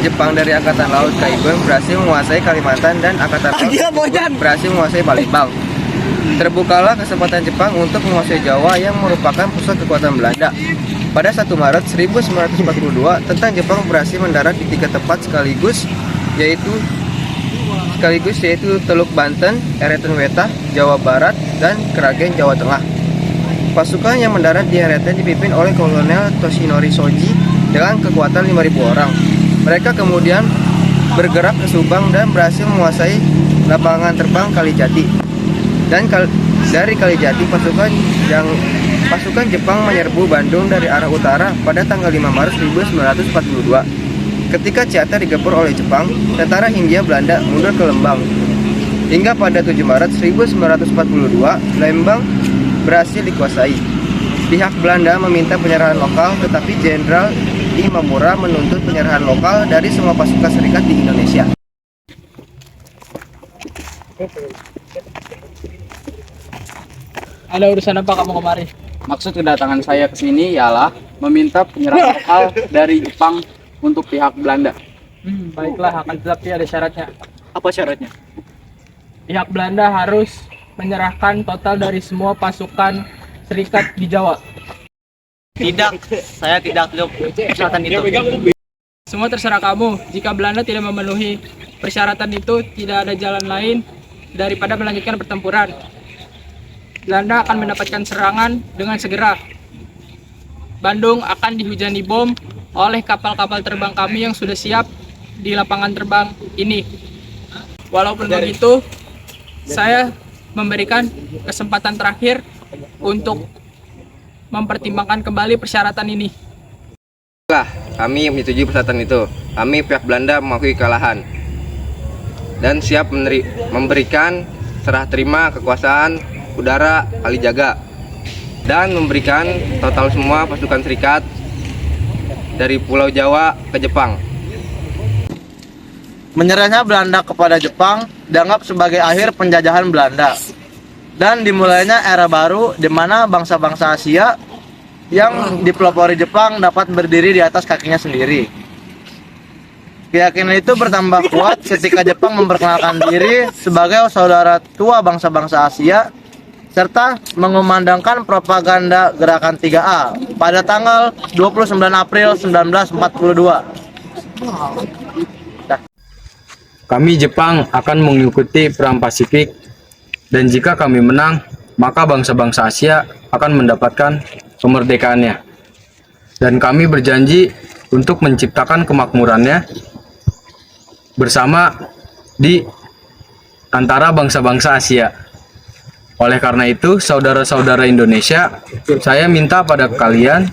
Jepang dari Angkatan Laut Kaiben berhasil menguasai Kalimantan dan Angkatan Laut berhasil menguasai Palembang. Terbukalah kesempatan Jepang untuk menguasai Jawa yang merupakan pusat kekuatan Belanda. Pada 1 Maret 1942, tentang Jepang berhasil mendarat di 3 tempat sekaligus yaitu Teluk Banten, Eretan Wetah, Jawa Barat, dan Kragen, Jawa Tengah. Pasukan yang mendarat di Eretan dipimpin oleh Kolonel Toshinori Shoji dengan kekuatan 5.000 orang. Mereka kemudian bergerak ke Subang dan berhasil menguasai lapangan terbang Kalijati. Dan dari Kalijati, pasukan Jepang menyerbu Bandung dari arah utara pada tanggal 5 Maret 1942. Ketika Ciater digempur oleh Jepang, tentara Hindia Belanda mundur ke Lembang. Hingga pada 7 Maret 1942, Lembang berhasil dikuasai. Pihak Belanda meminta penyerahan lokal, tetapi Jenderal Imamura menuntut penyerahan lokal dari semua pasukan serikat di Indonesia. Ada urusan apa kamu kemari? Maksud kedatangan saya ke sini ialah meminta penyerahan lokal dari Jepang untuk pihak Belanda. Baiklah, akan tetapi ada syaratnya. Apa syaratnya? Pihak Belanda harus menyerahkan total dari semua pasukan serikat di Jawa. Tidak, saya tidak tahu persyaratan itu. Semua terserah kamu. Jika Belanda tidak memenuhi persyaratan itu, tidak ada jalan lain daripada melanjutkan pertempuran. Belanda akan mendapatkan serangan dengan segera. Bandung akan dihujani bom oleh kapal-kapal terbang kami yang sudah siap di lapangan terbang ini. Walaupun begitu, saya memberikan kesempatan terakhir untuk mempertimbangkan kembali persyaratan ini. Kami menyetujui persyaratan itu. Kami pihak Belanda mengakui kekalahan dan siap memberikan serah terima kekuasaan udara Kalijaga dan memberikan total semua pasukan serikat dari Pulau Jawa ke Jepang. Menyerahnya Belanda kepada Jepang dianggap sebagai akhir penjajahan Belanda dan dimulainya era baru di mana bangsa-bangsa Asia yang dipelopori Jepang dapat berdiri di atas kakinya sendiri. Keyakinan itu bertambah kuat ketika Jepang memperkenalkan diri sebagai saudara tua bangsa-bangsa Asia serta mengumandangkan propaganda Gerakan 3A pada tanggal 29 April 1942. Kami Jepang akan mengikuti Perang Pasifik dan jika kami menang, maka bangsa-bangsa Asia akan mendapatkan kemerdekaannya. Dan kami berjanji untuk menciptakan kemakmurannya bersama di antara bangsa-bangsa Asia. Oleh karena itu, saudara-saudara Indonesia, saya minta pada kalian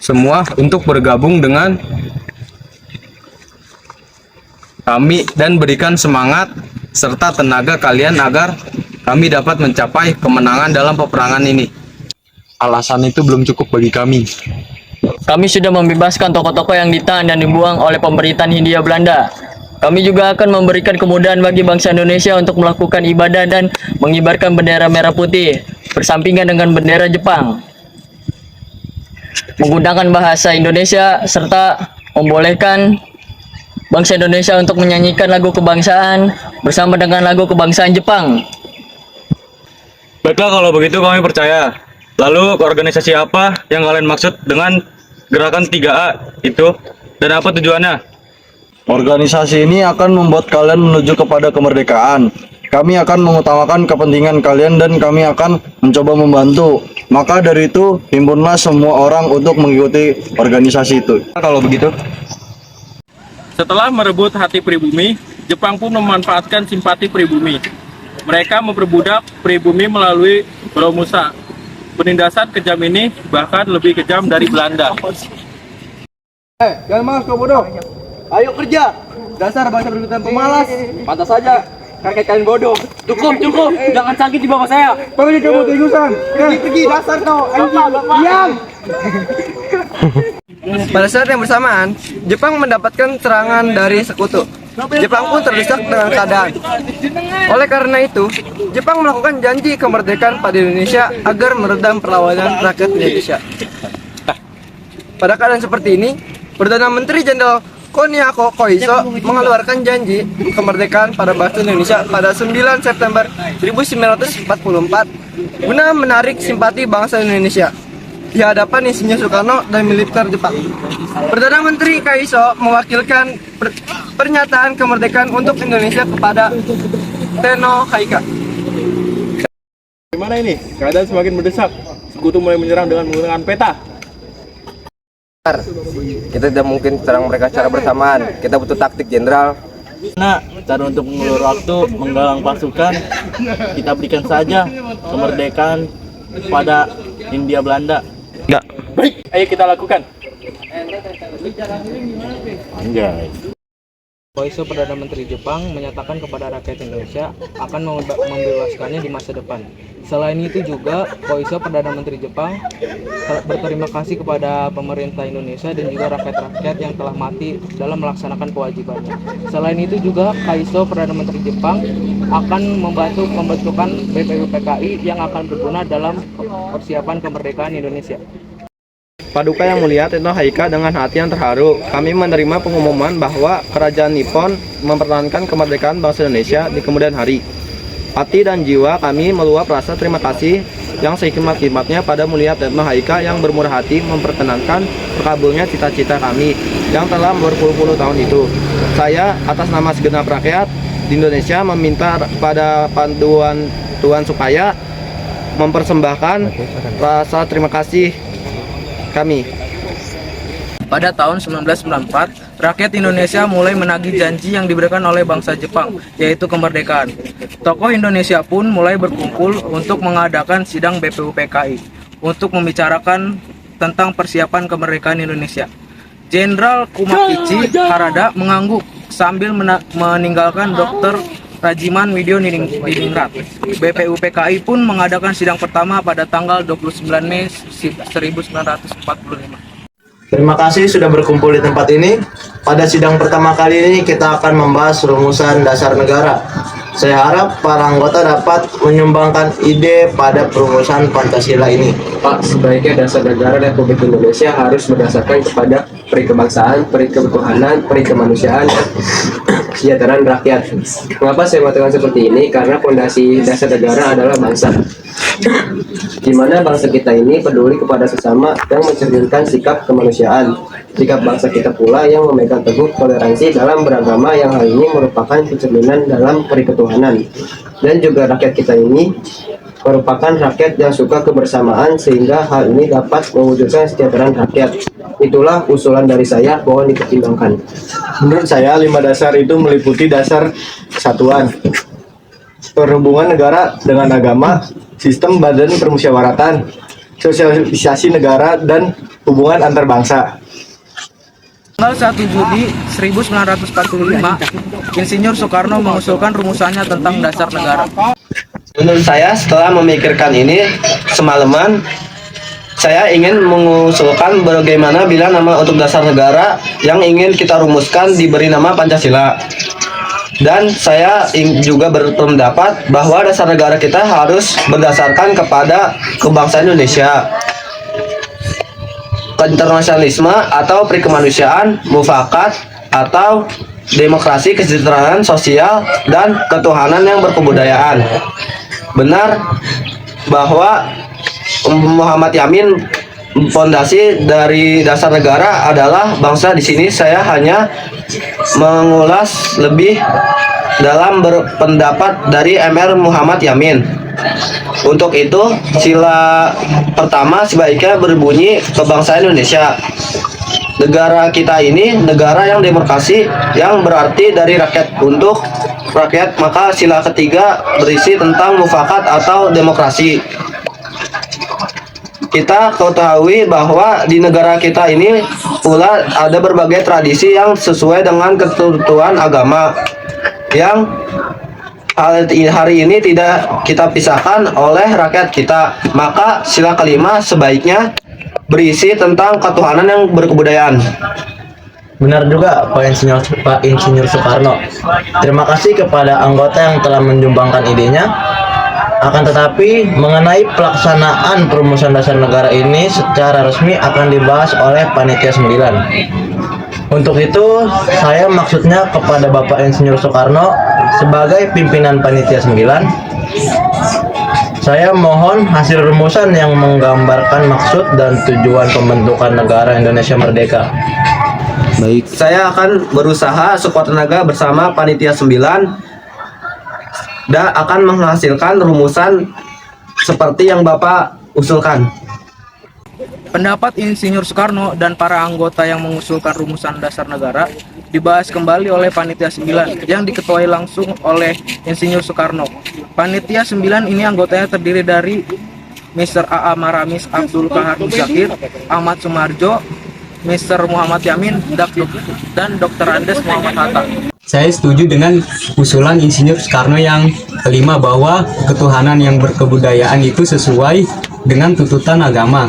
semua untuk bergabung dengan kami dan berikan semangat serta tenaga kalian agar kami dapat mencapai kemenangan dalam peperangan ini. Alasan itu belum cukup bagi kami. Kami sudah membebaskan tokoh-tokoh yang ditahan dan dibuang oleh pemerintahan Hindia Belanda. Kami juga akan memberikan kemudahan bagi bangsa Indonesia untuk melakukan ibadah dan mengibarkan bendera merah putih bersampingan dengan bendera Jepang. Menggunakan bahasa Indonesia serta membolehkan bangsa Indonesia untuk menyanyikan lagu kebangsaan bersama dengan lagu kebangsaan Jepang. Baiklah, kalau begitu kami percaya. Lalu organisasi apa yang kalian maksud dengan Gerakan 3A itu dan apa tujuannya? Organisasi ini akan membuat kalian menuju kepada kemerdekaan. Kami akan mengutamakan kepentingan kalian dan kami akan mencoba membantu. Maka dari itu, himpunlah semua orang untuk mengikuti organisasi itu. Kalau begitu, setelah merebut hati pribumi, Jepang pun memanfaatkan simpati pribumi. Mereka memperbudak pribumi melalui Romusa. Penindasan kejam ini bahkan lebih kejam dari Belanda. Jangan malas kau bodoh. Ayo kerja. Dasar bangsa berkebutuhan pemalas. Pantas saja kakek kalian bodoh. Cukup, jangan sakit di bawah saya. Pergi kamu tegusan. Pergi dasar kau. Diam. Pada saat yang bersamaan, Jepang mendapatkan serangan dari sekutu. Jepang pun terdesak dengan keadaan. Oleh karena itu, Jepang melakukan janji kemerdekaan pada Indonesia agar meredam perlawanan rakyat Indonesia. Pada keadaan seperti ini, Perdana Menteri Jenderal Koniako Koiso mengeluarkan janji kemerdekaan pada bangsa Indonesia pada 9 September 1944 guna menarik simpati bangsa Indonesia di hadapan Insinyur Soekarno dan militer Jepang. Perdana Menteri Kaiso mewakilkan pernyataan kemerdekaan untuk Indonesia kepada Tenno Haika. Gimana ini? Keadaan semakin mendesak. Sekutu mulai menyerang dengan menggunakan peta. Kita tidak mungkin serang mereka secara bersamaan. Kita butuh taktik, Jenderal. Nah, cara untuk mengulur waktu, menggalang pasukan, kita berikan saja kemerdekaan pada Hindia Belanda. Baik, ayo kita lakukan. Anjay. Koiso Perdana Menteri Jepang menyatakan kepada rakyat Indonesia akan membebaskannya di masa depan. Selain itu juga Koiso Perdana Menteri Jepang berterima kasih kepada pemerintah Indonesia dan juga rakyat-rakyat yang telah mati dalam melaksanakan kewajibannya. Selain itu juga Koiso Perdana Menteri Jepang akan membantu pembentukan BPUPKI yang akan berguna dalam persiapan kemerdekaan Indonesia. Paduka yang mulia Tenno Haika, dengan hati yang terharu, kami menerima pengumuman bahwa Kerajaan Nippon mempertahankan kemerdekaan bangsa Indonesia di kemudian hari. Hati dan jiwa kami meluap rasa terima kasih yang sehikmat-hikmatnya pada mulia Tenno Haika yang bermurah hati memperkenankan terkabulnya cita-cita kami yang telah berpuluh-puluh tahun itu. Saya atas nama segenap rakyat di Indonesia meminta pada panduan Tuhan supaya mempersembahkan rasa terima kasih kami. Pada tahun 1994, rakyat Indonesia mulai menagih janji yang diberikan oleh bangsa Jepang, yaitu kemerdekaan. Tokoh Indonesia pun mulai berkumpul untuk mengadakan sidang BPUPKI untuk membicarakan tentang persiapan kemerdekaan Indonesia. Jenderal Kumakichi Harada mengangguk sambil meninggalkan Dr. Rajiman Widyo Diningrat. BPUPKI pun mengadakan sidang pertama pada tanggal 29 Mei 1945. Terima kasih sudah berkumpul di tempat ini. Pada sidang pertama kali ini kita akan membahas rumusan dasar negara. Saya harap para anggota dapat menyumbangkan ide pada perumusan Pancasila ini. Pak, sebaiknya dasar negara Republik Indonesia harus berdasarkan kepada peri kebangsaan, peri ketuhanan, peri kemanusiaan, dan kesejahteraan rakyat. Mengapa saya mengatakan seperti ini? Karena fondasi dasar negara adalah bangsa. Di mana bangsa kita ini peduli kepada sesama yang mencerminkan sikap kemanusiaan. Sikap bangsa kita pula yang memegang teguh toleransi dalam beragama yang hal ini merupakan pencerminan dalam peri ketuhanan. Dan juga rakyat kita ini merupakan rakyat yang suka kebersamaan sehingga hal ini dapat mewujudkan kesejahteraan rakyat. Itulah usulan dari saya, mohon dipertimbangkan. Menurut saya, 5 dasar itu meliputi dasar kesatuan, perhubungan negara dengan agama, sistem badan permusyawaratan, sosialisasi negara, dan hubungan antar bangsa. Tanggal 1 Juli 1945, Insinyur Soekarno mengusulkan rumusannya tentang dasar negara. Menurut saya, setelah memikirkan ini semalaman, saya ingin mengusulkan bagaimana bila nama untuk dasar negara yang ingin kita rumuskan diberi nama Pancasila. Dan saya juga berpendapat bahwa dasar negara kita harus berdasarkan kepada kebangsaan Indonesia, internasionalisme atau perikemanusiaan, mufakat atau demokrasi, kesejahteraan sosial, dan ketuhanan yang berkebudayaan. Benar bahwa Muhammad Yamin, fondasi dari dasar negara adalah bangsa. Di sini saya hanya mengulas lebih dalam berpendapat dari MR Muhammad Yamin. Untuk itu, sila pertama sebaiknya berbunyi kebangsaan Indonesia. Negara kita ini negara yang demokrasi, yang berarti dari rakyat untuk rakyat. Maka sila ketiga berisi tentang mufakat atau demokrasi. Kita ketahui bahwa di negara kita ini pula ada berbagai tradisi yang sesuai dengan ketentuan agama yang hari ini tidak kita pisahkan oleh rakyat kita. Maka sila kelima sebaiknya berisi tentang ketuhanan yang berkebudayaan. Benar juga Pak Insinyur Soekarno. Terima kasih kepada anggota yang telah menyumbangkan idenya. Akan tetapi, mengenai pelaksanaan perumusan dasar negara ini secara resmi akan dibahas oleh Panitia 9. Untuk itu, saya maksudnya kepada Bapak Insinyur Soekarno sebagai pimpinan Panitia 9. Saya mohon hasil rumusan yang menggambarkan maksud dan tujuan pembentukan negara Indonesia Merdeka. Baik, saya akan berusaha sekuat tenaga bersama Panitia 9 dan akan menghasilkan rumusan seperti yang Bapak usulkan. Pendapat Insinyur Soekarno dan para anggota yang mengusulkan rumusan dasar negara dibahas kembali oleh Panitia 9 yang diketuai langsung oleh Insinyur Soekarno. Panitia 9 ini anggotanya terdiri dari Mr. A.A. Maramis Abdul Kahar Muzakir, Ahmad Sumarjo, Mr. Muhammad Yamin, dan Dr. Andes Muhammad Hatta. Saya setuju dengan usulan Insinyur Soekarno yang kelima bahwa ketuhanan yang berkebudayaan itu sesuai dengan tuntutan agama.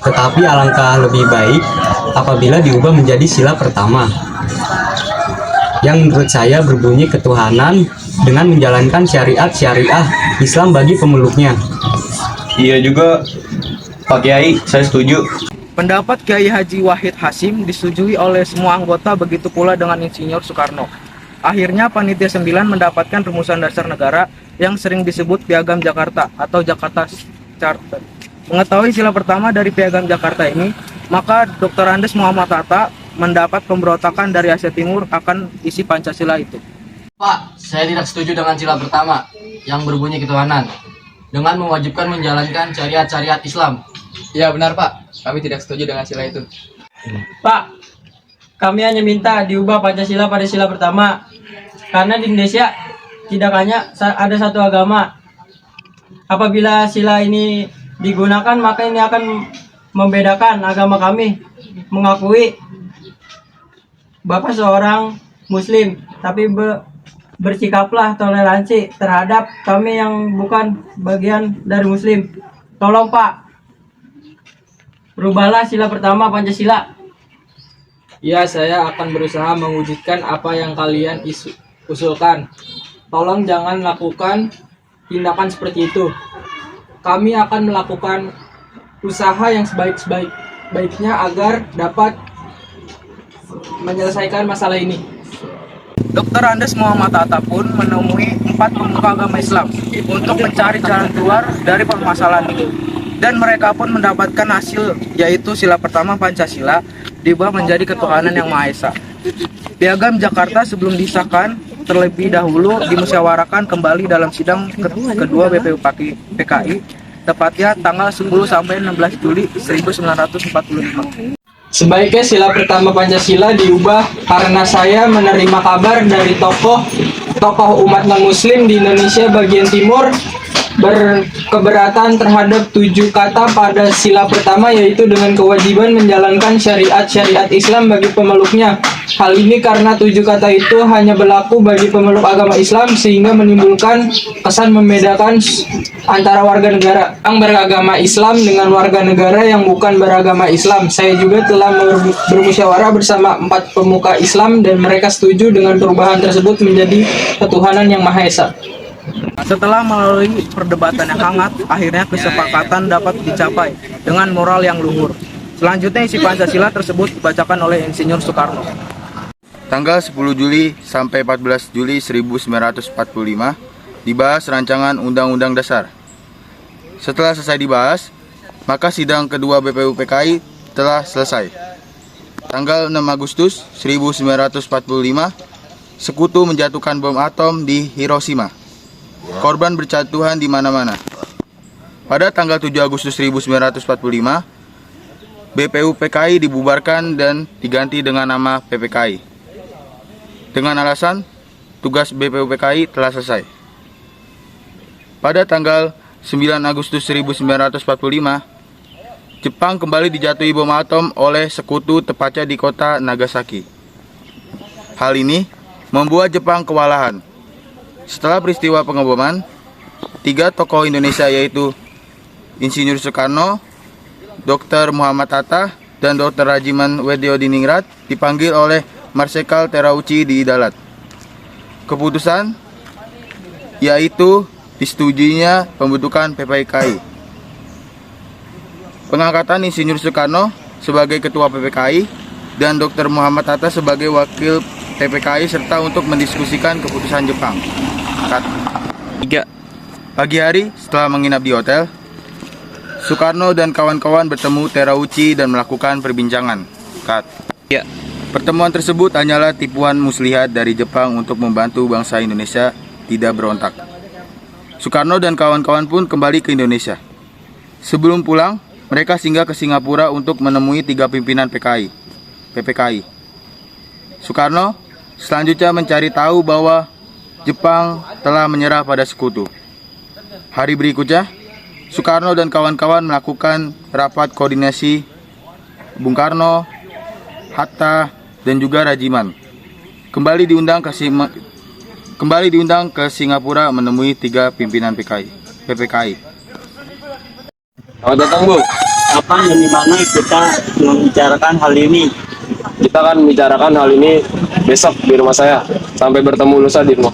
Tetapi alangkah lebih baik apabila diubah menjadi sila pertama, yang menurut saya berbunyi ketuhanan dengan menjalankan syariat-syariah Islam bagi pemeluknya. Iya juga, Pak Kiai, saya setuju. Pendapat Kiai Haji Wahid Hasyim disetujui oleh semua anggota, begitu pula dengan Insinyur Soekarno. Akhirnya Panitia 9 mendapatkan rumusan dasar negara yang sering disebut Piagam Jakarta atau Jakarta Charter. Mengetahui sila pertama dari Piagam Jakarta ini, maka Dr. Andes Muhammad Hatta mendapat pemberontakan dari Asia Timur akan isi Pancasila itu. Pak, saya tidak setuju dengan sila pertama yang berbunyi ketuhanan dengan mewajibkan menjalankan syariat-syariat Islam. Ya benar Pak, kami tidak setuju dengan sila itu. Pak, kami hanya minta diubah Pancasila pada sila pertama, karena di Indonesia tidak hanya ada satu agama. Apabila sila ini digunakan, maka ini akan membedakan agama kami. Mengakui Bapak seorang Muslim, tapi bersikaplah toleransi terhadap kami yang bukan bagian dari Muslim. Tolong Pak, rubahlah sila pertama Pancasila. Ya, saya akan berusaha mewujudkan apa yang kalian usulkan. Tolong jangan lakukan tindakan seperti itu. Kami akan melakukan usaha yang sebaik-baiknya agar dapat menyelesaikan masalah ini. Dr. Andes Muhammad Hatta pun menemui 4 pemuka agama Islam untuk mencari jalan keluar dari permasalahan itu. Dan mereka pun mendapatkan hasil, yaitu sila pertama Pancasila diubah menjadi ketuhanan yang Maha Esa. Piagam Jakarta sebelum disahkan terlebih dahulu dimusyawarahkan kembali dalam sidang kedua BPUPKI, tepatnya tanggal 10 sampai 16 Juli 1945. Sebaiknya sila pertama Pancasila diubah karena saya menerima kabar dari tokoh umat non-muslim di Indonesia bagian timur berkeberatan terhadap 7 kata pada sila pertama, yaitu dengan kewajiban menjalankan syariat-syariat Islam bagi pemeluknya. Hal ini karena 7 kata itu hanya berlaku bagi pemeluk agama Islam, sehingga menimbulkan kesan membedakan antara warga negara yang beragama Islam dengan warga negara yang bukan beragama Islam. Saya juga telah bermusyawarah bersama 4 pemuka Islam dan mereka setuju dengan perubahan tersebut menjadi ketuhanan yang Maha Esa. Setelah melalui perdebatan yang hangat, akhirnya kesepakatan dapat dicapai dengan moral yang luhur. Selanjutnya isi Pancasila tersebut dibacakan oleh Insinyur Soekarno. Tanggal 10 Juli sampai 14 Juli 1945 dibahas rancangan Undang-Undang Dasar. Setelah selesai dibahas, maka sidang kedua BPUPKI telah selesai. Tanggal 6 Agustus 1945, Sekutu menjatuhkan bom atom di Hiroshima. Korban berjatuhan di mana-mana. Pada tanggal 7 Agustus 1945, BPUPKI dibubarkan dan diganti dengan nama PPKI. Dengan alasan tugas BPUPKI telah selesai. Pada tanggal 9 Agustus 1945, Jepang kembali dijatuhi bom atom oleh Sekutu tepatnya di kota Nagasaki. Hal ini membuat Jepang kewalahan. Setelah peristiwa pengeboman, 3 tokoh Indonesia yaitu Insinyur Soekarno, Dr. Muhammad Hatta, dan Dr. Rajiman Weddiodiningrat dipanggil oleh Marsikal Terauchi di Dalat. Keputusan yaitu disetujuinya pembentukan PPKI. Pengangkatan Insinyur Soekarno sebagai Ketua PPKI dan Dr. Muhammad Hatta sebagai wakil PPKI serta untuk mendiskusikan keputusan Jepang. Cut. 3. Pagi hari, setelah menginap di hotel, Soekarno dan kawan-kawan bertemu Terauchi dan melakukan perbincangan. Cut. Ya. Pertemuan tersebut hanyalah tipuan muslihat dari Jepang untuk membantu bangsa Indonesia tidak berontak. Soekarno dan kawan-kawan pun kembali ke Indonesia. Sebelum pulang, mereka singgah ke Singapura untuk menemui 3 pimpinan PPKI. Soekarno selanjutnya mencari tahu bahwa Jepang telah menyerah pada sekutu. Hari berikutnya, Soekarno dan kawan-kawan melakukan rapat koordinasi Bung Karno, Hatta, dan juga Rajiman. Kembali diundang ke Singapura menemui 3 pimpinan PPKI. Selamat datang, Bu. Kapan dan di mana kita membicarakan hal ini? Kita akan membicarakan hal ini besok di rumah saya. Sampai bertemu lusa di rumah.